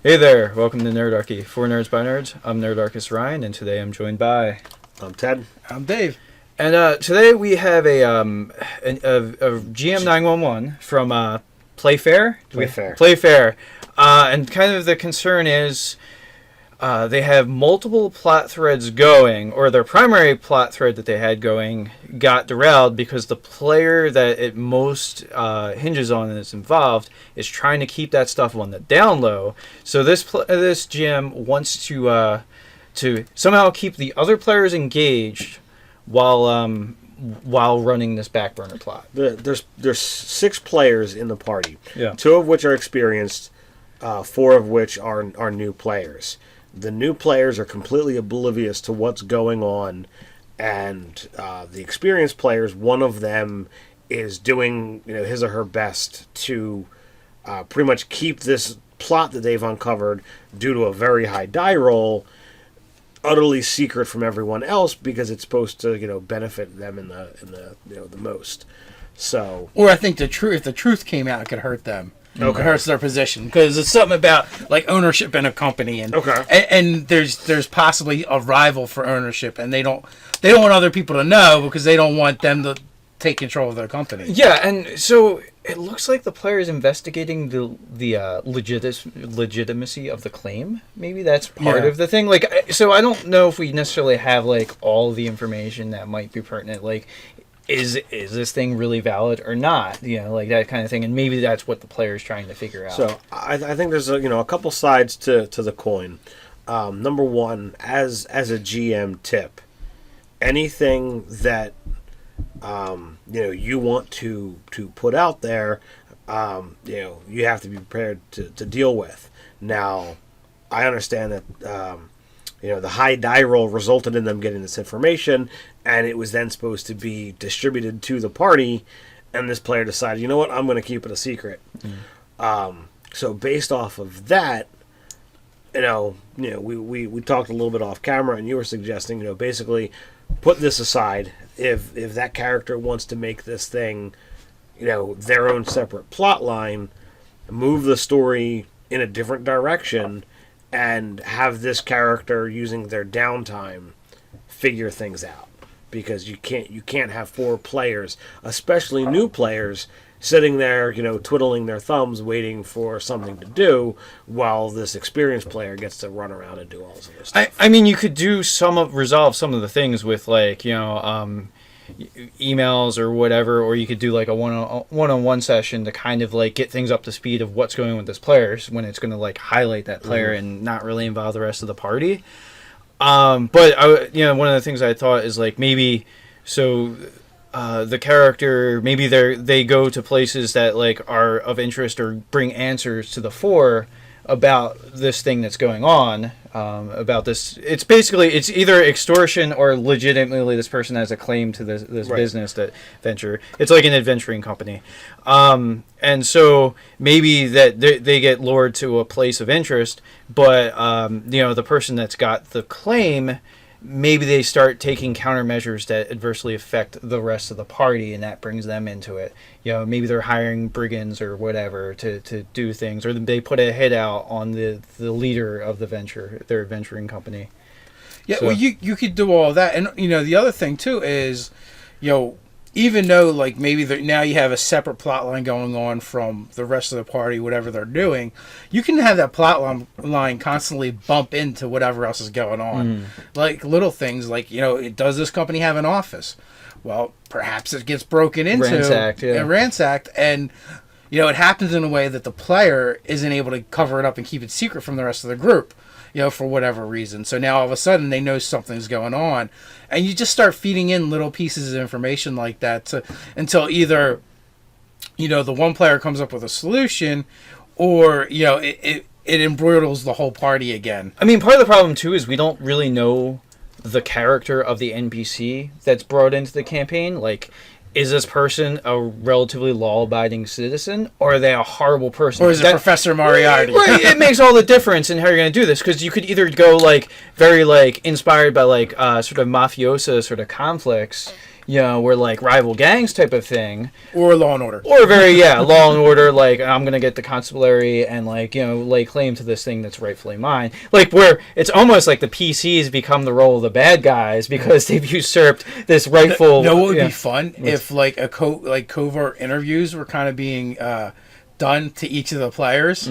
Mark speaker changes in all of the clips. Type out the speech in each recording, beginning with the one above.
Speaker 1: Hey there, welcome to Nerdarchy. For Nerds by Nerds, I'm Nerdarchist Ryan, and today I'm joined by...
Speaker 2: I'm Ted.
Speaker 3: I'm Dave.
Speaker 1: And today we have a GM 911 from Playfair.
Speaker 2: Playfair.
Speaker 1: Playfair. And kind of the concern is they have multiple plot threads going, or their primary plot thread that they had going got derailed because the player that it most hinges on and is involved is trying to keep that stuff on the down low. So this GM wants to somehow keep the other players engaged while running this back burner plot.
Speaker 2: There's 6 players in the party.
Speaker 1: Yeah.
Speaker 2: 2 of which are experienced, 4 of which are new players. The new players are completely oblivious to what's going on, and the experienced players, one of them is doing his or her best to pretty much keep this plot that they've uncovered due to a very high die roll utterly secret from everyone else because it's supposed to benefit them in the most. So,
Speaker 3: or I think if the truth came out, it could hurt them.
Speaker 2: Okay.
Speaker 3: It hurts their position because it's something about like ownership in a company, and and there's possibly a rival for ownership, and they don't want other people to know because they don't want them to take control of their company.
Speaker 1: Yeah, and so it looks like the player is investigating the legitimacy of the claim. Maybe that's part of the thing. Like, so I don't know if we necessarily have like all the information that might be pertinent. Like, is this thing really valid or not? Like that kind of thing. And maybe that's what the player is trying to figure out.
Speaker 2: So I think there's a couple sides to the coin. Number one, as a GM tip, anything that you want to put out there, you have to be prepared to deal with. Now, I understand that the high die roll resulted in them getting this information, and it was then supposed to be distributed to the party, and this player decided, you know what, I'm going to keep it a secret. So based off of that, we talked a little bit off camera, and you were suggesting, basically put this aside. If that character wants to make this thing, their own separate plot line, move the story in a different direction, and have this character using their downtime figure things out, because you can't have 4 players, especially new players, sitting there twiddling their thumbs waiting for something to do while this experienced player gets to run around and do all this other stuff.
Speaker 1: I mean, you could do resolve some of the things with like emails or whatever, or you could do like a one-on-one session to kind of like get things up to speed of what's going on with this player when it's going to like highlight that player and not really involve the rest of the party. But one of the things I thought is like maybe the character, maybe they go to places that like are of interest or bring answers to the fore about this thing that's going on, about this. It's either extortion or legitimately this person has a claim to this
Speaker 2: Right.
Speaker 1: business, that venture. It's like an adventuring company. And so maybe that they get lured to a place of interest, but the person that's got the claim, maybe they start taking countermeasures that adversely affect the rest of the party, and that brings them into it. Maybe they're hiring brigands or whatever to do things, or they put a hit out on the leader of the venture, their adventuring company.
Speaker 3: Yeah, so, well, you could do all that, and the other thing too is, even though like maybe now you have a separate plot line going on from the rest of the party, whatever they're doing, you can have that plot line constantly bump into whatever else is going on. Like little things like, does this company have an office? Well, perhaps it gets broken into, ransacked, and it happens in a way that the player isn't able to cover it up and keep it secret from the rest of the group, for whatever reason. So now all of a sudden they know something's going on, and you just start feeding in little pieces of information like that until either, the one player comes up with a solution, or it embroils the whole party again.
Speaker 1: I mean, part of the problem too is we don't really know the character of the NPC that's brought into the campaign. Like, is this person a relatively law-abiding citizen, or are they a horrible person?
Speaker 3: Or is it Professor Moriarty?
Speaker 1: Right, it makes all the difference in how you're going to do this, because you could either go like very like inspired by like sort of mafiosa sort of conflicts, we're like rival gangs type of thing,
Speaker 3: Or Law and Order.
Speaker 1: or very Law and Order, like I'm gonna get the constabulary and like lay claim to this thing that's rightfully mine, like where it's almost like the PCs become the role of the bad guys because they've usurped this rightful.
Speaker 3: What would be fun if like covert interviews were kind of being done to each of the players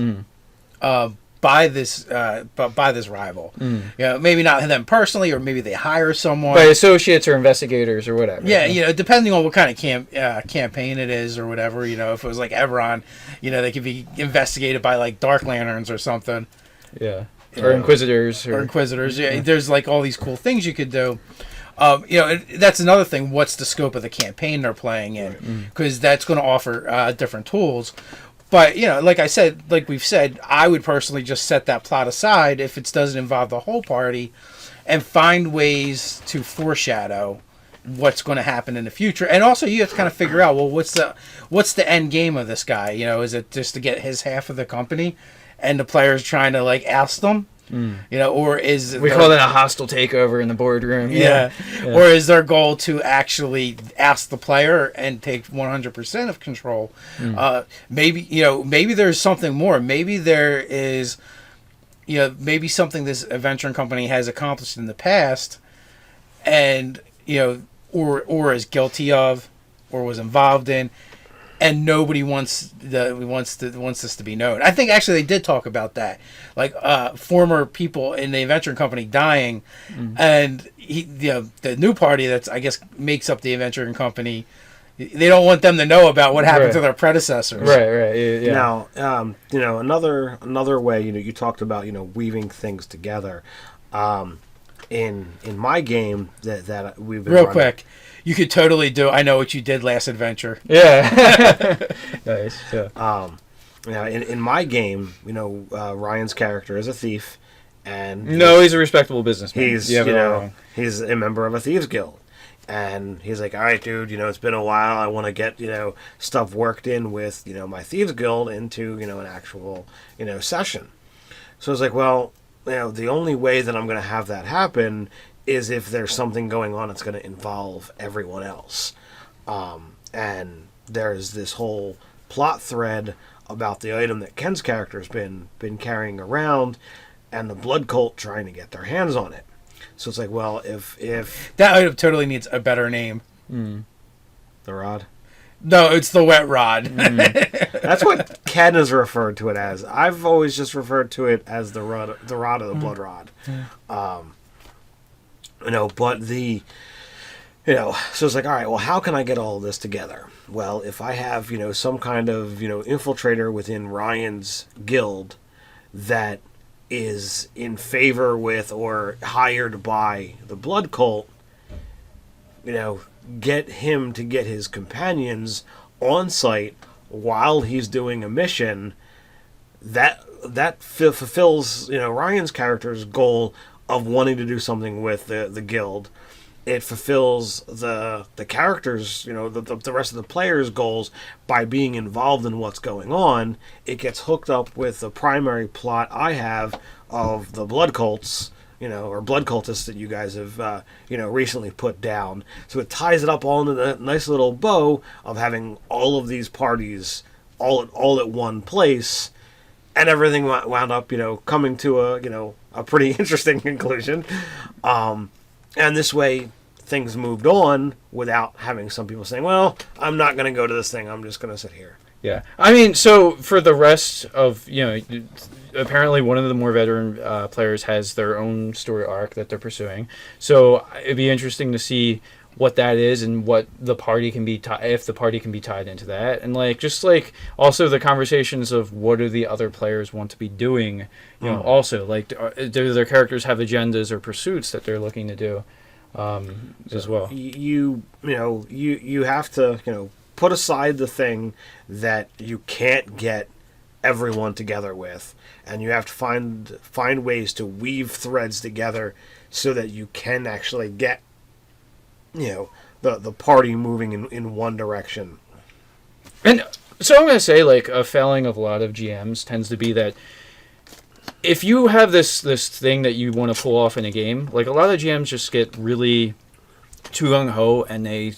Speaker 3: by this rival. Maybe not them personally, or maybe they hire someone
Speaker 1: by associates or investigators or whatever.
Speaker 3: Depending on what kind of campaign it is or whatever. If it was like Everon, they could be investigated by like Dark Lanterns or something.
Speaker 1: Or Inquisitors.
Speaker 3: Or Inquisitors. There's like all these cool things you could do. That's another thing. What's the scope of the campaign they're playing in? Because that's going to offer different tools. But, like we've said, I would personally just set that plot aside if it doesn't involve the whole party and find ways to foreshadow what's going to happen in the future. And also you have to kind of figure out, well, what's the end game of this guy? Is it just to get his half of the company and the players trying to like oust them? Or is
Speaker 1: we call that a hostile takeover in the boardroom?
Speaker 3: Or is their goal to actually ask the player and take 100% of control? Maybe there's something more. Maybe there is, maybe something this adventuring company has accomplished in the past, and or is guilty of, or was involved in. And nobody wants this to be known. I think actually they did talk about that, like former people in the adventuring company dying, and the new party that's I guess makes up the adventuring company. They don't want them to know about what happened to their predecessors.
Speaker 1: Right.
Speaker 2: Now, another way you talked about weaving things together. In my game that we've been
Speaker 3: real
Speaker 2: running,
Speaker 3: quick. You could totally do I Know What You Did Last Adventure.
Speaker 1: Yeah. Nice. Yeah.
Speaker 2: In my game, Ryan's character is a thief, and
Speaker 1: he's a respectable businessman.
Speaker 2: He's a member of a thieves guild, and he's like, all right, dude, it's been a while. I want to get stuff worked in with my thieves guild into an actual session. So it's like, well, the only way that I'm going to have that happen is if there's something going on that's going to involve everyone else. And there's this whole plot thread about the item that Ken's character's been carrying around, and the blood cult trying to get their hands on it. So it's like, well, if
Speaker 3: that item totally needs a better name.
Speaker 2: The rod?
Speaker 3: No, it's the wet rod.
Speaker 2: That's what Ken has referred to it as. I've always just referred to it as the rod of the blood rod. But so it's like, all right, well, how can I get all of this together? Well, if I have, some kind of, infiltrator within Ryan's guild that is in favor with or hired by the blood cult, get him to get his companions on site while he's doing a mission, that fulfills, Ryan's character's goal of wanting to do something with the guild. It fulfills the characters, the rest of the players' goals by being involved in what's going on. It gets hooked up with the primary plot I have of the blood cults, or blood cultists that you guys have, recently put down. So it ties it up all into the nice little bow of having all of these parties all at one place, and everything wound up, coming to a pretty interesting conclusion. And this way, things moved on without having some people saying, well, I'm not going to go to this thing. I'm just going to sit here.
Speaker 1: Yeah. I mean, so for the rest of, apparently one of the more veteran players has their own story arc that they're pursuing. So it'd be interesting to see what that is and what the party can be, if the party can be tied into that. And also the conversations of what do the other players want to be doing, also do their characters have agendas or pursuits that they're looking to do as well.
Speaker 2: You have to, put aside the thing that you can't get everyone together with, and you have to find ways to weave threads together so that you can actually get the party moving in one direction.
Speaker 1: And so I'm going to say, a failing of a lot of GMs tends to be that if you have this thing that you want to pull off in a game, a lot of GMs just get really too gung ho, and they,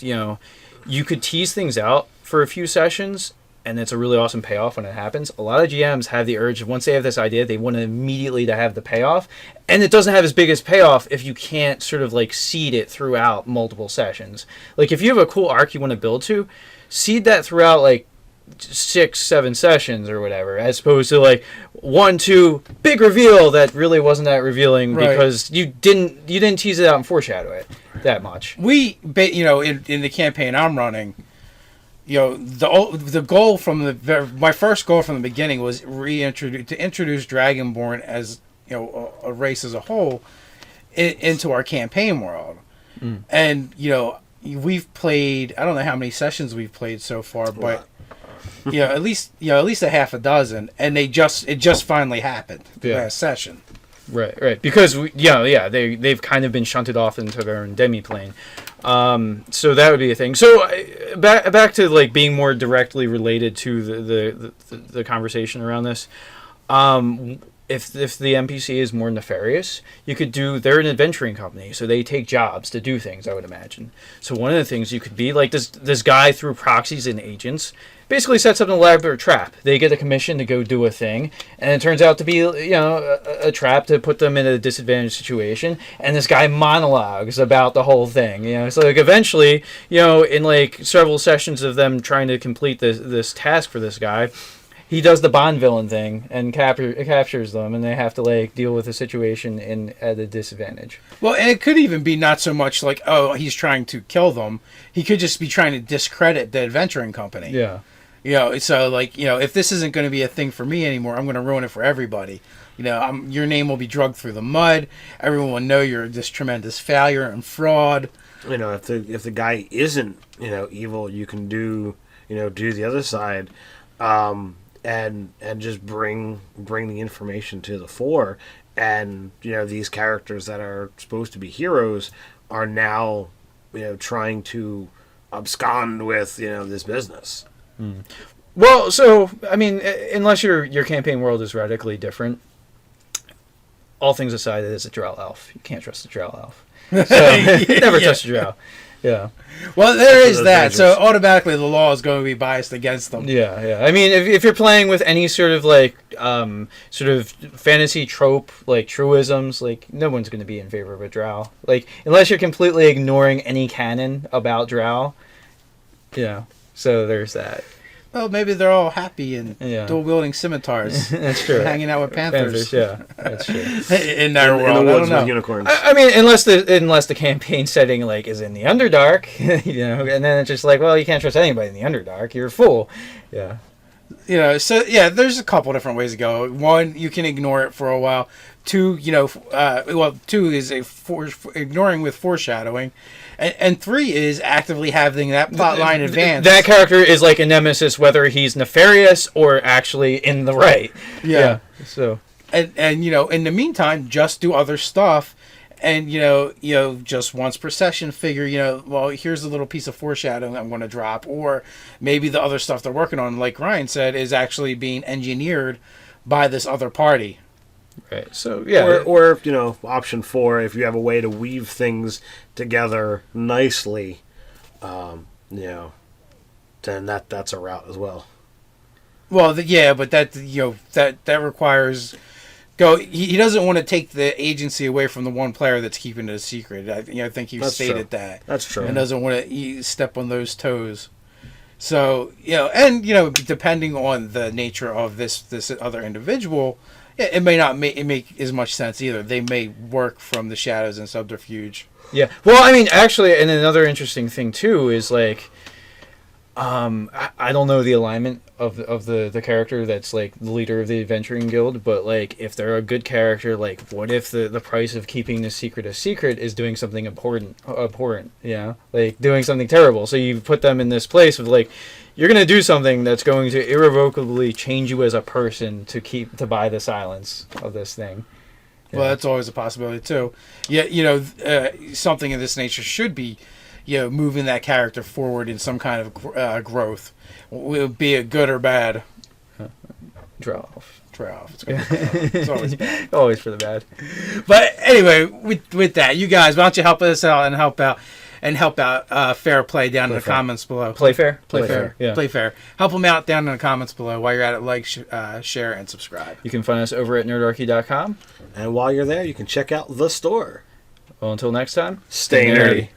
Speaker 1: you could tease things out for a few sessions, and it's a really awesome payoff when it happens. A lot of GMs have the urge, once they have this idea, they want to immediately to have the payoff, and it doesn't have as big as payoff if you can't sort of like seed it throughout multiple sessions. Like if you have a cool arc you want to build to, seed that throughout like 6-7 sessions or whatever, as opposed to like 1-2 big reveal that really wasn't that revealing,
Speaker 3: right,
Speaker 1: because you didn't tease it out and foreshadow it that much.
Speaker 3: We, in the campaign I'm running, the goal from my first goal from the beginning was to introduce Dragonborn as a race as a whole into our campaign world, and we've played, I don't know how many sessions we've played so far, but at least a half a dozen, and it just finally happened last session.
Speaker 1: Right. Because they've kind of been shunted off into their own demi-plane. So that would be a thing. So back to like being more directly related to the conversation around this. If the NPC is more nefarious, they're an adventuring company, so they take jobs to do things, I would imagine. So one of the things you could be like this guy through proxies and agents basically sets up an elaborate trap. They get a commission to go do a thing, and it turns out to be a trap to put them in a disadvantaged situation, and this guy monologues about the whole thing. So like eventually, in like several sessions of them trying to complete this task for this guy, he does the Bond villain thing and captures them, and they have to like deal with the situation at a disadvantage.
Speaker 3: Well, and it could even be not so much like, oh, he's trying to kill them. He could just be trying to discredit the adventuring company.
Speaker 1: Yeah.
Speaker 3: So like, if this isn't going to be a thing for me anymore, I'm going to ruin it for everybody. Your name will be dragged through the mud. Everyone will know you're this tremendous failure and fraud.
Speaker 2: If the guy isn't evil, you can do the other side. And just bring the information to the fore, and these characters that are supposed to be heroes are now trying to abscond with this business.
Speaker 1: Well, so I mean, unless your campaign world is radically different, all things aside, it is a drow elf. You can't trust a drow elf. So never trust a drow. Yeah.
Speaker 3: Well, there is that. So automatically, the law is going to be biased against them.
Speaker 1: Yeah. I mean, if you're playing with any sort of like sort of fantasy trope, like truisms, like no one's going to be in favor of a drow. Like unless you're completely ignoring any canon about drow. So there's that.
Speaker 3: Well, maybe they're all happy and dual-wielding scimitars.
Speaker 1: That's true.
Speaker 3: Hanging out with panthers.
Speaker 1: That's true.
Speaker 3: in their world,
Speaker 2: in the woods
Speaker 3: I don't know.
Speaker 2: with unicorns.
Speaker 1: I mean, unless the campaign setting like is in the Underdark, and then it's just like, well, you can't trust anybody in the Underdark. You're a fool. Yeah.
Speaker 3: There's a couple different ways to go. One, you can ignore it for a while. Two, two is ignoring with foreshadowing. And 3 is actively having that plot line advance.
Speaker 1: That character is like a nemesis, whether he's nefarious or actually in the right.
Speaker 3: Yeah.
Speaker 1: So.
Speaker 3: And in the meantime, just do other stuff, and just once per session, figure well, here's a little piece of foreshadowing I'm going to drop, or maybe the other stuff they're working on, like Ryan said, is actually being engineered by this other party.
Speaker 1: Right. So yeah.
Speaker 2: Or option 4, if you have a way to weave things together nicely, then that's a route as well.
Speaker 3: Well, but that that requires he doesn't want to take the agency away from the one player that's keeping it a secret. I think you stated
Speaker 2: true.
Speaker 3: that.
Speaker 2: That's true.
Speaker 3: And doesn't want to step on those toes. So and depending on the nature of this other individual, it may not make as much sense either. They may work from the shadows and subterfuge.
Speaker 1: Yeah. Well, I mean, actually, and another interesting thing too is like, I don't know the alignment of the character that's like the leader of the adventuring guild, but like if they're a good character, like what if the price of keeping the secret a secret is doing something abhorrent, like doing something terrible. So you put them in this place of like, you're going to do something that's going to irrevocably change you as a person to buy the silence of this thing.
Speaker 3: Well, that's always a possibility too. Yeah, something of this nature should be, moving that character forward in some kind of growth. Will be it good or bad?
Speaker 1: Draw off.
Speaker 3: It's good. It's always bad.
Speaker 1: Always for the bad.
Speaker 3: But anyway, with that, you guys, why don't you help us out and help out? and help out Fair Play down in the
Speaker 2: Fair.
Speaker 3: comments below.
Speaker 1: Play fair.
Speaker 3: Play fair.
Speaker 1: Yeah.
Speaker 3: Play fair. Help them out down in the comments below. While you're at it, like, share, and subscribe.
Speaker 1: You can find us over at nerdarchy.com.
Speaker 2: And while you're there, you can check out the store.
Speaker 1: Well, until next time,
Speaker 2: Stay nerdy.